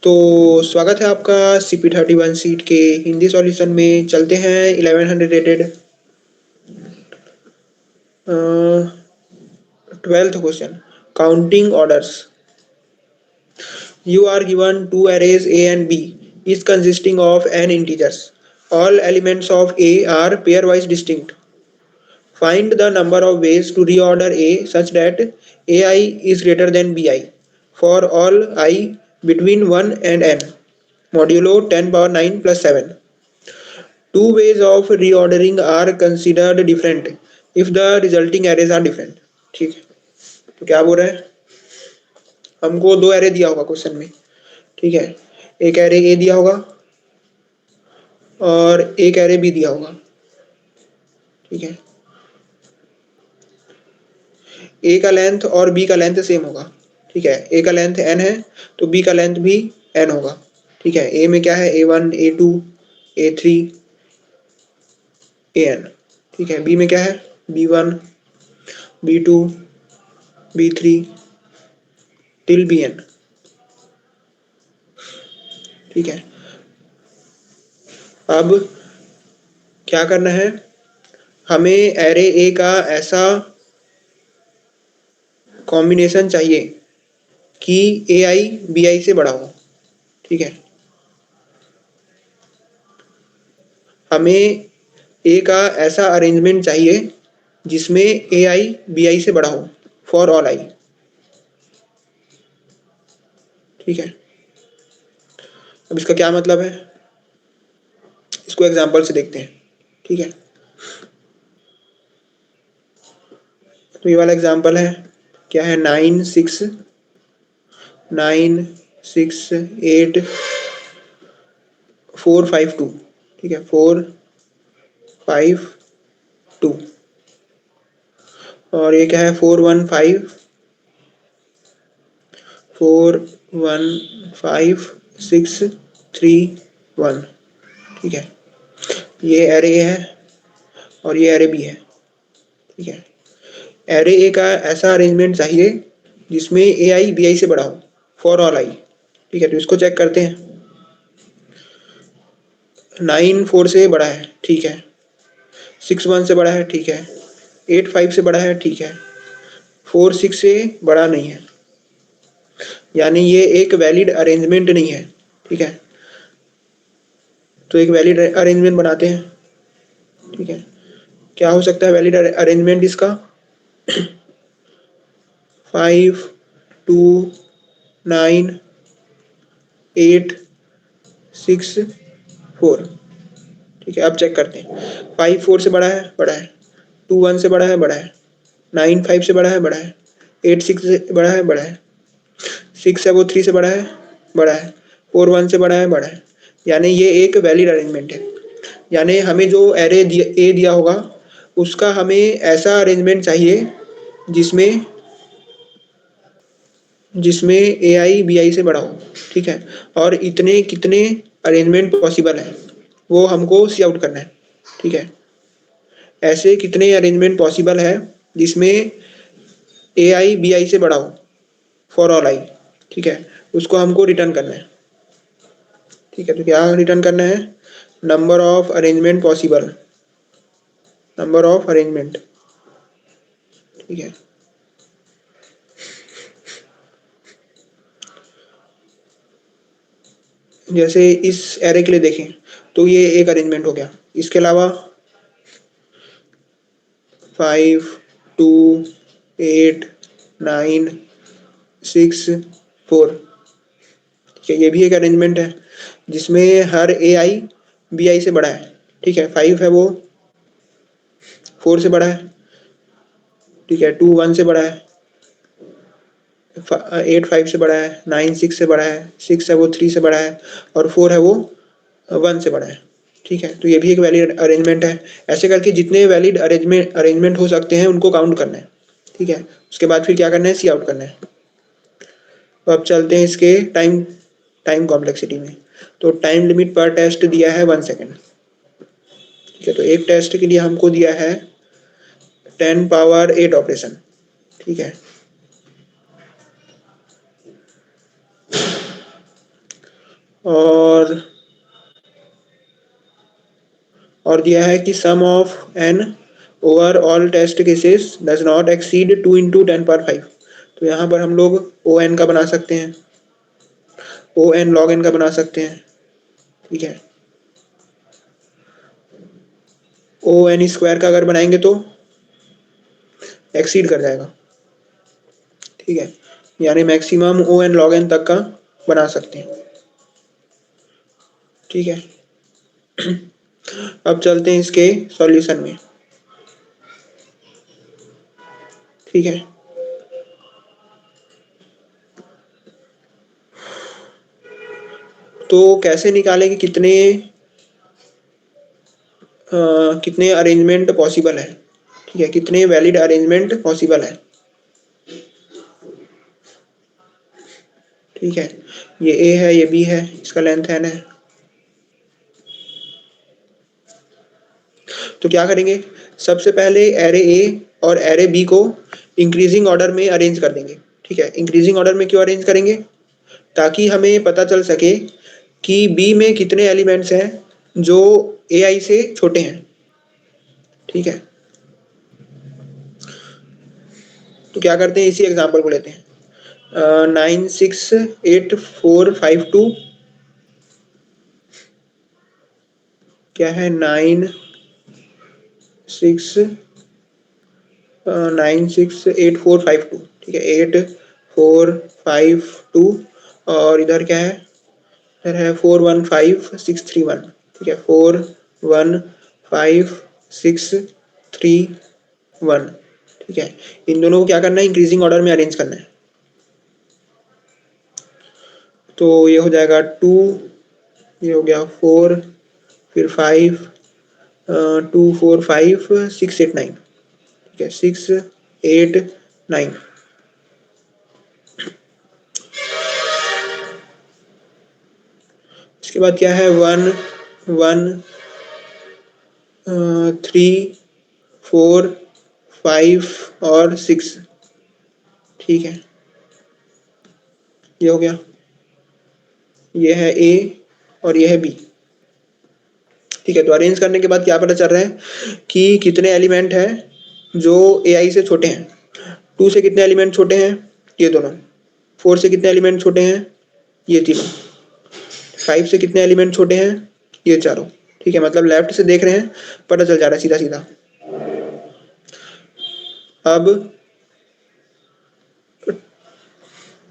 तो स्वागत है आपका CP31 सीट के हिंदी सॉल्यूशन में। चलते हैं 1100 rated 12th question. Counting orders. You are given two arrays A and B, each consisting of n integers. All elements of A are pairwise distinct. Find the number of ways to reorder A such that AI is greater than BI for all I between 1 and n. Modulo 10 power 9 plus 7. Two ways of reordering are considered different if the resulting arrays are different. ठीक है, तो क्या बोल रहे हैं? हमको दो array दिया होगा क्वेश्चन में। ठीक है, एक एरे ए दिया होगा और एक एरे बी दिया होगा। ठीक है, ए का लेंथ और बी का लेंथ सेम होगा। ठीक है, ए का लेंथ एन है तो बी का लेंथ भी एन होगा। ठीक है, ए में क्या है, A1 A2 A3 AN। ठीक है, बी में क्या है, B1 B2 B3 till BN। ठीक है, अब क्या करना है, हमें एरे ए का ऐसा कॉम्बिनेशन चाहिए कि AI BI से बड़ा हो। ठीक है, हमें ए का ऐसा अरेंजमेंट चाहिए जिसमें AI BI से बड़ा हो फॉर ऑल आई। ठीक है, अब इसका क्या मतलब है, इसको एग्जांपल से देखते हैं। ठीक है, तो ये वाला एग्जांपल है, क्या है, 9 6 9 6 8 4 5 2। ठीक है, 4 5 2 और ये क्या है, 4 1 5 4 1 5 6 3 1। ठीक है, ये एरे है और ये एरे बी है। ठीक है, एरे ए का ऐसा अरेंजमेंट चाहिए जिसमें AI BI से बड़ा हो फॉर ऑल आई। ठीक है, तो इसको चेक करते हैं। 9 4 से बड़ा है, ठीक है। 6 1 से बड़ा है, ठीक है। 8 5 से बड़ा है, ठीक है। 4 6 से बड़ा नहीं है, यानी ये एक वैलिड अरेंजमेंट नहीं है। ठीक है, तो एक वैलिड अरेंजमेंट बनाते हैं। ठीक है, क्या हो सकता है वैलिड अरेंजमेंट इसका, 5 2 9 8 6 4। ठीक है, अब चेक करते हैं। 5 4 से बड़ा है, बड़ा है। 2 1 से बड़ा है, बड़ा है। 9 5 से बड़ा है, बड़ा है। 8 6 से बड़ा है, बड़ा है। 6 है वो 3 से बड़ा है, बड़ा है। 4 1 से बड़ा है, बड़ा है। यानी ये एक वैलिड अरेंजमेंट है। यानी हमें जो एरे ए दिया होगा उसका हमें ऐसा अरेंजमेंट चाहिए जिसमें जिसमें AI BI से बड़ा हो। ठीक है, और इतने कितने अरेंजमेंट पॉसिबल है वो हमको सी आउट करना है। ठीक है, ऐसे कितने अरेंजमेंट पॉसिबल है जिसमें AI BI से बड़ा हो फॉर ऑल आई। ठीक है, उसको हमको रिटर्न करना है। ठीक है, तो क्या रिटर्न करना है, number of arrangement possible, number of arrangement. ठीक है, जैसे इस एरे के लिए देखें तो ये एक अरेंजमेंट हो गया। इसके अलावा 5 2 8 9 6 4। ठीक है, ये भी एक अरेंजमेंट है जिसमें हर AI BI से बड़ा है। ठीक है, 5 है वो 4 से बड़ा है। ठीक है, 2 1 से बड़ा है। 8 5 से बड़ा है। 9 6 से बड़ा है। 6 है वो 3 से बड़ा है और 4 है वो 1 से बड़ा है। ठीक है, तो ये भी एक वैलिड अरेंजमेंट है। ऐसे करके जितने वैलिड अरेंजमेंट हो सकते हैं उनको काउंट करना है। ठीक है, उसके बाद फिर क्या करना है, सी आउट करना है। तो अब चलते हैं इसके टाइम टाइम कॉम्प्लेक्सिटी में। तो टाइम लिमिट पर टेस्ट दिया है 1 सेकेंड। ठीक है, तो एक टेस्ट के लिए हमको दिया है 10 पावर 8 ऑपरेशन। ठीक है, और दिया है कि sum of an over all test cases does not exceed 2 into 10⁵। तो यहाँ पर हम लोग ओ एन का बना सकते हैं, ओ एन लॉग एन का बना सकते हैं। ठीक है, ओ एन स्क्वायर का अगर बनाएंगे तो एक्सीड कर जाएगा। ठीक है, यानी maximum O N log N तक का बना सकते हैं। ठीक है, अब चलते हैं इसके सॉल्यूशन में। ठीक है, तो कैसे निकालें कि कितने अरेंजमेंट पॉसिबल है। ठीक है, कितने वैलिड अरेंजमेंट पॉसिबल है। ठीक है, ये ए है, ये बी है, इसका लेंथ एन है। तो क्या करेंगे, सबसे पहले एरे ए और एरे बी को इंक्रीजिंग ऑर्डर में अरेंज कर देंगे। ठीक है, इंक्रीजिंग ऑर्डर में क्यों अरेंज करेंगे, ताकि हमें पता चल सके कि बी में कितने एलिमेंट्स हैं जो ए आई से छोटे हैं। ठीक है, तो क्या करते हैं, इसी एग्जांपल को लेते हैं। 9 6 8 4 5 2, क्या है 9 6 8 4 5 2। ठीक है, 8 4 5 2, और इधर क्या है, इधर है 4 1 5 6 3 1। ठीक है, 4 1 5 6 3 1। ठीक है, इन दोनों को क्या करना है, इंक्रीजिंग ऑर्डर में अरेंज करना है। तो ये हो जाएगा 2, ये हो गया 4, फिर 5, 2 4 5 6 8 9। ठीक है, 6 8 9। इसके बाद क्या है, 1 1 3 4 5 और 6। ठीक है, ये हो गया, ये है ए और ये है बी। ठीक है, तो अरेंज करने के बाद क्या पता चल रहा है कि कितने एलिमेंट हैं जो ए आई से छोटे हैं। 2 से कितने एलिमेंट छोटे हैं, ये दोनों। 4 से कितने एलिमेंट छोटे हैं, ये तीनों। 5 से कितने एलिमेंट छोटे हैं, ये चारों। ठीक है, मतलब लेफ्ट से देख रहे हैं, पता चल जा रहा है सीधा सीधा। अब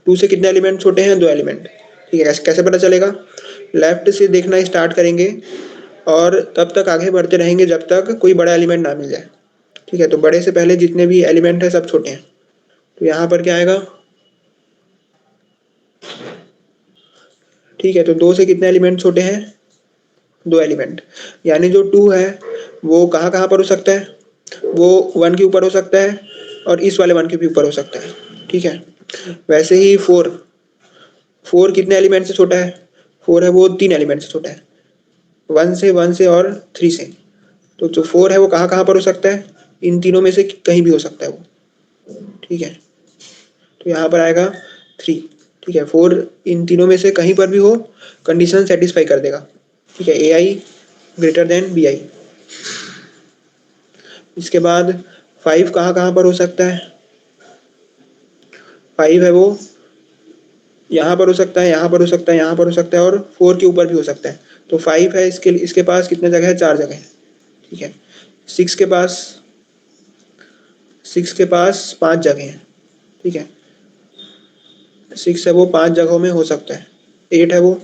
2 से कितने एलिमेंट छोटे हैं, 2 एलिमेंट। ठीक है, कैसे पता चलेगा, लेफ्ट से देखना स्टार्ट करेंगे और तब तक आगे बढ़ते रहेंगे जब तक कोई बड़ा एलिमेंट ना मिल जाए। ठीक है, तो बड़े से पहले जितने भी एलिमेंट है सब छोटे हैं। तो यहाँ पर क्या आएगा, ठीक है, तो 2 से कितने एलिमेंट छोटे हैं, 2 एलिमेंट। यानी जो 2 है वो कहाँ कहाँ पर हो सकता है, वो 1 के ऊपर हो सकता है और इस वाले 1 के भी ऊपर हो सकता है। ठीक है, वैसे ही 4 कितने एलिमेंट से छोटा है, 4 है वो 3 एलिमेंट से छोटा है, 1 से और 3 से। तो जो 4 है वो कहाँ कहाँ पर हो सकता है, इन तीनों में से कहीं भी हो सकता है वो। ठीक है, तो यहाँ पर आएगा 3। ठीक है, 4 इन तीनों में से कहीं पर भी हो, कंडीशन सेटिस्फाई कर देगा। ठीक है, ए आई ग्रेटर देन बी आई। इसके बाद 5 कहाँ कहाँ पर हो सकता है, 5 है वो यहाँ पर हो सकता है, यहाँ पर हो सकता है, यहाँ पर हो सकता है और 4 के ऊपर भी हो सकता है। तो 5 है, इसके पास कितने जगह है, 4 जगह है। ठीक है, 6 के पास 5 जगह हैं। ठीक है, 6 है वो 5 जगहों में हो सकता है। 8 है वो,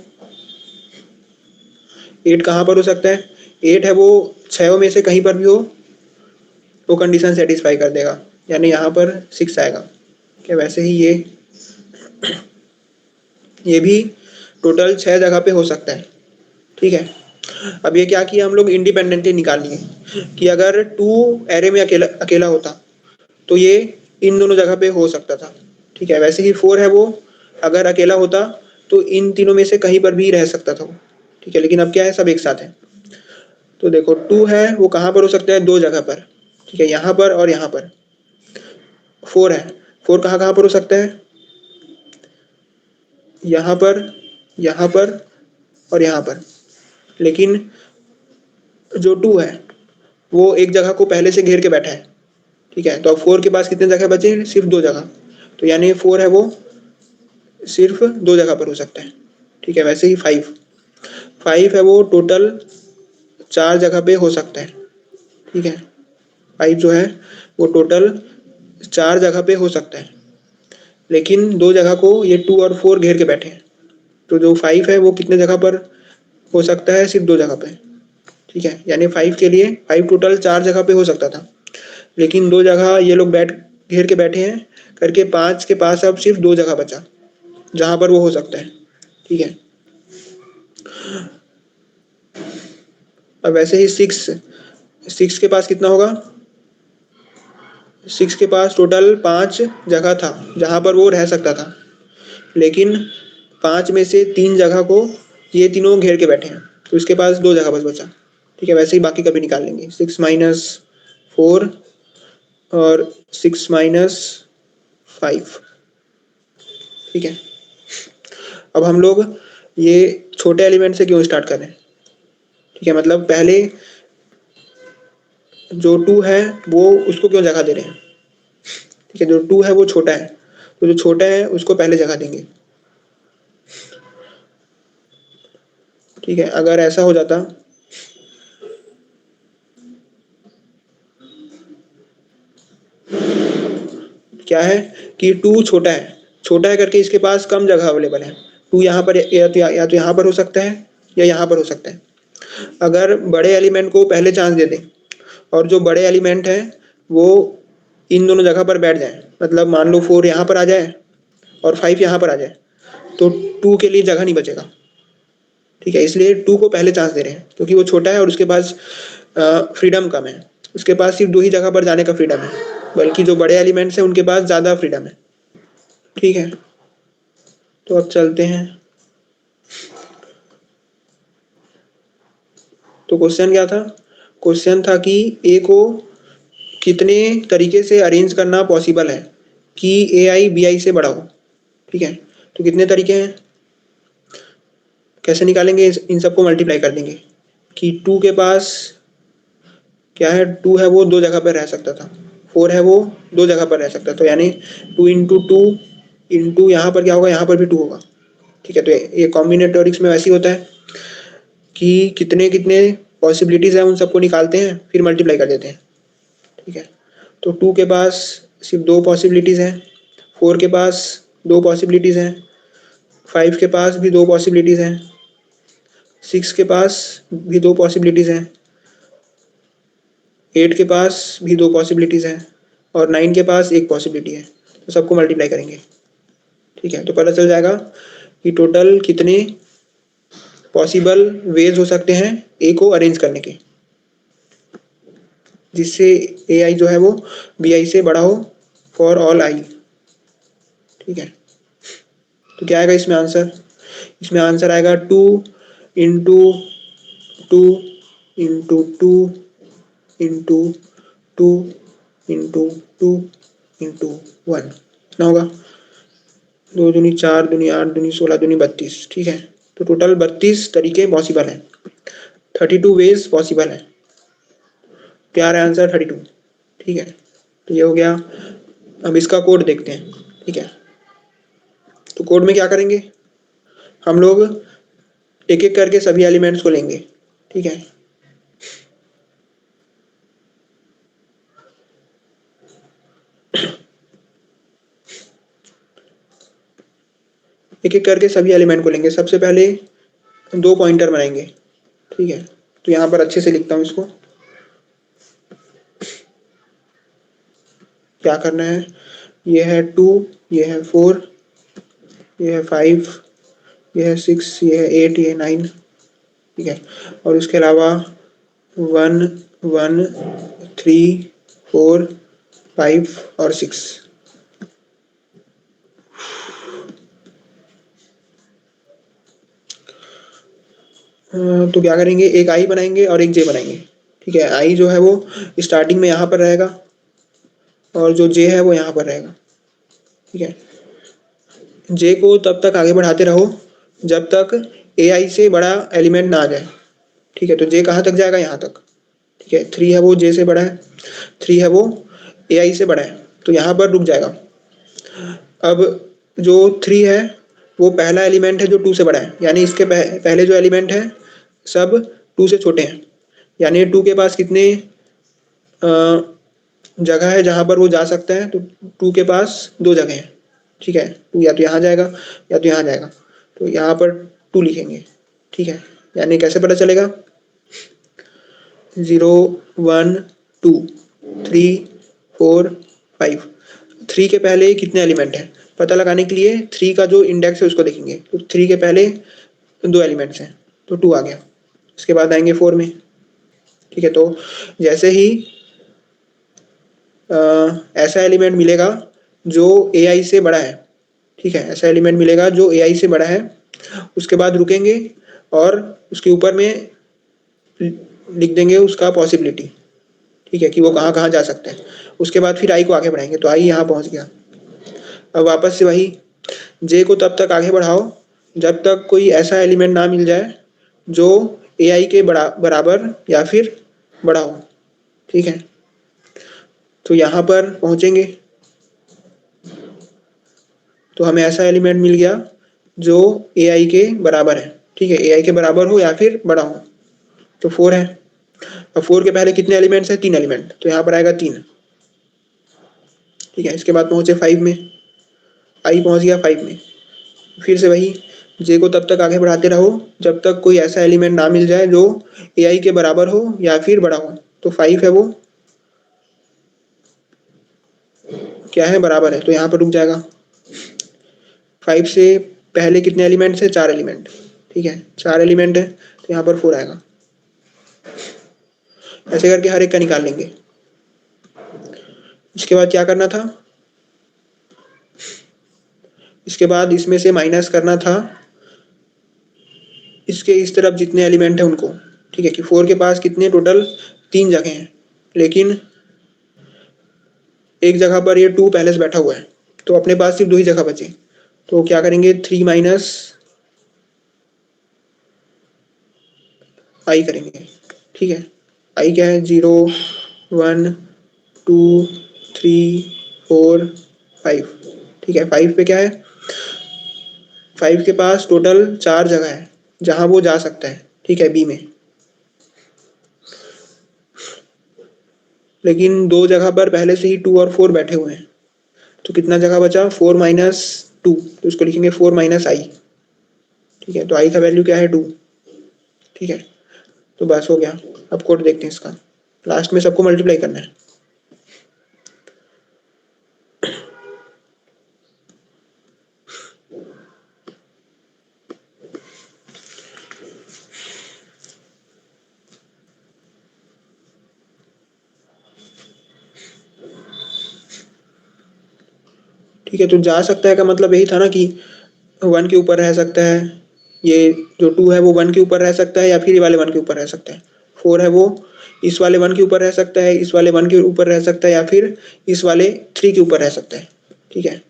8 कहाँ पर हो सकता है, 8 है वो 6 में से कहीं पर भी हो, वो कंडीशन सेटिस्फाई कर देगा, यानी यहाँ पर 6 आएगा। क्या वैसे ही ये भी टोटल 6 जगह पे हो सकता है। ठीक है, अब ये क्या किया हम लोग, इंडिपेंडेंटली निकाल लिए कि अगर 2 एरे में अकेला अकेला होता तो ये इन दोनों जगह पे हो सकता था। ठीक है, वैसे ही 4 है वो अगर अकेला होता तो इन तीनों में से कहीं पर भी रह सकता था वो। ठीक है, लेकिन अब क्या है, सब एक साथ है। तो देखो 2 है वो कहाँ पर हो सकता है, 2 जगह पर। ठीक है, यहाँ पर और यहाँ पर। 4 है, 4 कहाँ कहाँ पर हो सकता है, यहाँ पर, यहाँ पर और यहाँ पर। लेकिन जो 2 है वो एक जगह को पहले से घेर के बैठा है, ठीक है। तो अब 4 के पास कितने जगह बचे? सिर्फ 2 जगह। तो यानी 4 है वो सिर्फ 2 जगह पर हो सकता है, ठीक है। वैसे ही 5 है वो टोटल 4 जगह पे हो सकता है, ठीक है। 5 जो है वो टोटल 4 जगह पे हो सकता है, लेकिन 2 जगह को ये 2 और 4 घेर के बैठे हैं। तो जो 5 है वो कितने जगह पर हो सकता है? सिर्फ 2 जगह पे, ठीक है। यानी 5 के लिए 5 टोटल 4 जगह पे हो सकता था, लेकिन 2 जगह ये लोग बैठ घेर के बैठे हैं करके 5 के पास अब सिर्फ 2 जगह बचा जहां पर वो हो सकता है, ठीक है। अब वैसे ही 6 के पास कितना होगा? 6 के पास टोटल 5 जगह था जहां पर वो रह सकता था, लेकिन 5 में से 3 जगह को ये तीनों घेर के बैठे हैं, तो इसके पास 2 जगह बस बचा, ठीक है। वैसे ही बाकी का भी निकाल लेंगे। 6 माइनस 4 और 6 माइनस 5, ठीक है। अब हम लोग ये छोटे एलिमेंट से क्यों स्टार्ट कर रहे हैं, ठीक है। मतलब पहले जो 2 है वो उसको क्यों जगह दे रहे हैं, ठीक है। जो 2 है वो छोटा है, तो जो छोटा है उसको पहले जगह देंगे, ठीक है। अगर ऐसा हो जाता क्या है कि 2 छोटा है करके इसके पास कम जगह अवेलेबल है। 2 यहाँ पर या तो यहाँ पर हो सकता है या यहाँ पर हो सकता है। अगर बड़े एलिमेंट को पहले चांस दे दें और जो बड़े एलिमेंट हैं वो इन दोनों जगह पर बैठ जाए, मतलब मान लो 4 यहाँ पर आ जाए और 5 यहाँ पर आ जाए, तो 2 के लिए जगह नहीं बचेगा, ठीक है। इसलिए 2 को पहले चांस दे रहे हैं क्योंकि वो छोटा है और उसके पास फ्रीडम कम है। उसके पास सिर्फ 2 ही जगह पर जाने का फ्रीडम है, बल्कि जो बड़े एलिमेंट्स हैं उनके पास ज़्यादा फ्रीडम है, ठीक है। तो अब चलते हैं। तो क्वेश्चन क्या था? क्वेश्चन था कि ए को कितने तरीके से अरेंज करना पॉसिबल है कि ए आई बी आई से बड़ा हो, ठीक है। तो कितने तरीके हैं, कैसे निकालेंगे? इन सबको मल्टीप्लाई कर देंगे कि 2 के पास क्या है? 2 है वो 2 जगह पर रह सकता था, 4 है वो 2 जगह पर रह सकता था, तो यानी 2 इंटू 2 इंटू यहाँ पर क्या होगा? यहाँ पर भी 2 होगा, ठीक है। तो ये कॉम्बिनेटोरिक्स में वैसे ही होता है कि कितने कितने पॉसिबिलिटीज़ हैं उन सबको निकालते हैं फिर मल्टीप्लाई कर देते हैं, ठीक है। तो 2 के पास सिर्फ 2 पॉसिबिलिटीज़ हैं, 4 के पास 2 पॉसिबिलिटीज़ हैं, 5 के पास भी 2 पॉसिबिलिटीज़ हैं, 6 के पास भी 2 पॉसिबिलिटीज़ हैं, 8 के पास भी 2 पॉसिबिलिटीज़ हैं और 9 के पास एक पॉसिबिलिटी है। तो सबको मल्टीप्लाई करेंगे, ठीक है। तो पता चल जाएगा कि टोटल कितने पॉसिबल वेज हो सकते हैं ए को अरेंज करने के, जिससे ए आई जो है वो बी आई से बड़ा हो फॉर ऑल आई, ठीक है। तो क्या आएगा इसमें आंसर? इसमें आंसर आएगा 2 into 2 into 2 into 2 into 2 into 1 कितना होगा? 2 दूनी 4 दूनी 8 दूनी 16 दूनी 32, ठीक है। तो टोटल 32 तरीके पॉसिबल हैं, 32 वेज पॉसिबल है। क्या आ रहा है आंसर? 32, ठीक है। तो ये हो गया। अब इसका कोड देखते हैं, ठीक है। तो कोड में क्या करेंगे? हम लोग एक एक करके सभी एलिमेंट्स को लेंगे, ठीक है। एक एक करके सभी एलिमेंट को लेंगे। सबसे पहले 2 पॉइंटर बनाएंगे, ठीक है। तो यहाँ पर अच्छे से लिखता हूँ इसको। क्या करना है? ये है 2, ये है 4, ये है 5, ये है 6, ये है 8, ये है 9, ठीक है। और उसके अलावा 1 1 3 4 5 और 6। तो क्या करेंगे? एक आई बनाएंगे और एक जे बनाएंगे, ठीक है। आई जो है वो स्टार्टिंग में यहाँ पर रहेगा और जो जे है वो यहाँ पर रहेगा, ठीक है। जे को तब तक आगे बढ़ाते रहो जब तक AI से बड़ा एलिमेंट ना आ जाए। ठीक है, तो J कहाँ तक जाएगा? यहाँ तक। ठीक है, 3 है वो J से बड़ा है, 3 है वो AI से बड़ा है, तो यहाँ पर रुक जाएगा। अब जो 3 है वो पहला एलिमेंट है जो 2 से बड़ा है, यानी इसके पहले जो एलिमेंट है सब 2 से छोटे हैं, यानी 2 के पास कितने जगह है जहाँ पर वो जा सकता है? तो 2 के पास 2 जगह हैं। ठीक है, 2 या तो यहाँ जाएगा या तो यहाँ जाएगा, तो यहाँ पर 2 लिखेंगे। ठीक है, यानी कैसे पता चलेगा? 0 1 2 3 4 5। 3 के पहले कितने एलिमेंट हैं पता लगाने के लिए 3 का जो इंडेक्स है उसको देखेंगे, तो 3 के पहले 2 एलिमेंट्स हैं, तो 2 आ गया। इसके बाद आएंगे 4 में। ठीक है, तो जैसे ही ऐसा एलिमेंट मिलेगा जो AI से बड़ा है, ठीक है, ऐसा एलिमेंट मिलेगा जो AI से बड़ा है, उसके बाद रुकेंगे और उसके ऊपर में लिख देंगे उसका पॉसिबिलिटी। ठीक है, कि वो कहाँ कहाँ जा सकते हैं। उसके बाद फिर I को आगे बढ़ाएंगे, तो I यहाँ पहुँच गया। अब वापस से वही J को तब तक आगे बढ़ाओ जब तक कोई ऐसा एलिमेंट ना मिल जाए जो AI के बराबर या फिर बड़ा हो। ठीक है, तो यहाँ पर पहुँचेंगे तो हमें ऐसा एलिमेंट मिल गया जो AI के बराबर है। ठीक है, AI के बराबर हो या फिर बड़ा हो, तो 4 है। अब 4 के पहले कितने एलिमेंट्स हैं? 3 एलिमेंट, तो यहाँ पर आएगा 3। ठीक है, इसके बाद पहुँचे 5 में, I पहुँच गया 5 में। फिर से वही J को तब तक आगे बढ़ाते रहो जब तक कोई ऐसा एलिमेंट ना मिल जाए जो AI के बराबर हो या फिर बड़ा हो, तो 5 है वो क्या है? बराबर है, तो यहाँ पर रुक जाएगा। 5 से पहले कितने एलिमेंट्स हैं? 4 एलिमेंट। ठीक है, 4 एलिमेंट है, तो यहाँ पर 4 आएगा। ऐसे करके हर एक का निकाल लेंगे। इसके बाद क्या करना था? इसके बाद इसमें से माइनस करना था इसके इस तरफ जितने एलिमेंट हैं उनको। ठीक है, कि 4 के पास कितने टोटल? 3 जगह हैं, लेकिन एक जगह पर ये 2 पहले से बैठा हुआ है, तो अपने पास सिर्फ 2 ही जगह बची। तो क्या करेंगे? 3 माइनस I करेंगे। ठीक है, I क्या है? 0 1 2 3 4 5। ठीक है, 5 पे क्या है? 5 के पास टोटल 4 जगह है जहां वो जा सकता है। ठीक है, B में, लेकिन 2 जगह पर पहले से ही 2 और 4 बैठे हुए हैं, तो कितना जगह बचा? 4 माइनस 2, तो इसको लिखेंगे 4 माइनस I। ठीक है, तो I का वैल्यू क्या है? 2। ठीक है, तो बस हो गया। अब कोड देखते हैं इसका। लास्ट में सबको मल्टीप्लाई करना है। ठीक है, तो जा सकता है का मतलब यही था ना कि 1 के ऊपर रह सकता है, ये जो 2 है वो 1 के ऊपर रह सकता है या फिर ये वाले 1 के ऊपर रह सकता है। 4 है वो इस वाले 1 के ऊपर रह सकता है, इस वाले 1 के ऊपर रह सकता है या फिर इस वाले 3 के ऊपर रह सकता है। ठीक है,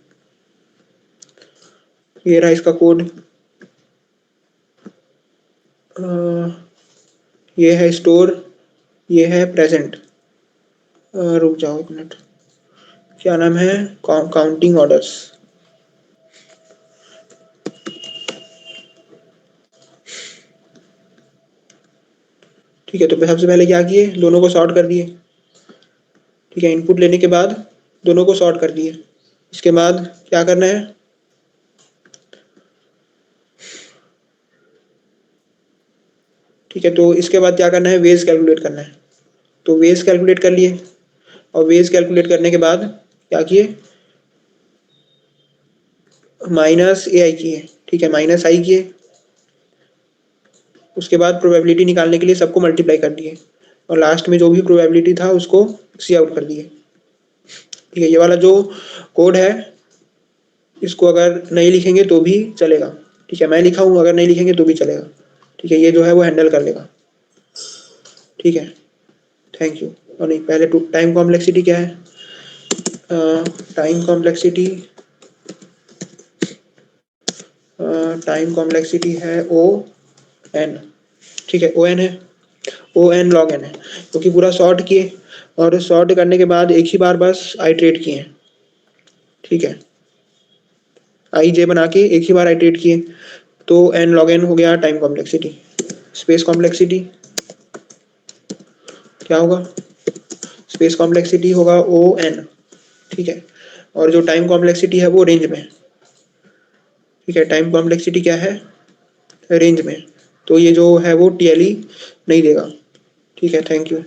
ये रहा इसका कोड। ये है स्टोर, ये है प्रेजेंट। रुक जाओ एक मिनट, क्या नाम है? Counting orders. ठीक है, तो सबसे पहले क्या किए? दोनों को सॉर्ट कर दिए। ठीक है, इनपुट लेने के बाद दोनों को सॉर्ट कर दिए। इसके बाद क्या करना है? ठीक है, तो इसके बाद क्या करना है? वेज कैलकुलेट करना है। तो वेज कैलकुलेट कर लिए, और वेज कैलकुलेट करने के बाद क्या किए? माइनस AI किए। ठीक है, माइनस I किए। उसके बाद प्रोबेबिलिटी निकालने के लिए सबको मल्टीप्लाई कर दिए, और लास्ट में जो भी प्रोबेबिलिटी था उसको सी आउट कर दिए। ठीक है, ये वाला जो कोड है इसको अगर नहीं लिखेंगे तो भी चलेगा। ठीक है, मैं लिखा हूँ, अगर नहीं लिखेंगे तो भी चलेगा। ठीक है, ये जो है वो हैंडल कर लेगा। ठीक है, थैंक यू। और नहीं, पहले टाइम कॉम्प्लेक्सिटी क्या है? टाइम कॉम्प्लेक्सिटी है O एन, ठीक है, ओ एन है, ओ एन लॉग एन है, क्योंकि तो पूरा सॉर्ट किए और सॉर्ट करने के बाद एक ही बार बस आइट्रेट किए, ठीक है, आई जे बना के एक ही बार आइट्रेट किए, तो एन लॉग एन हो गया टाइम कॉम्प्लेक्सिटी। स्पेस कॉम्प्लेक्सिटी क्या होगा, स्पेस कॉम्प्लेक्सिटी होगा ओ एन, ठीक है, और जो टाइम कॉम्प्लेक्सिटी है वो रेंज में, ठीक है, टाइम कॉम्प्लेक्सिटी क्या है, रेंज में, तो ये जो है वो टीएलई नहीं देगा, ठीक है, थैंक यू।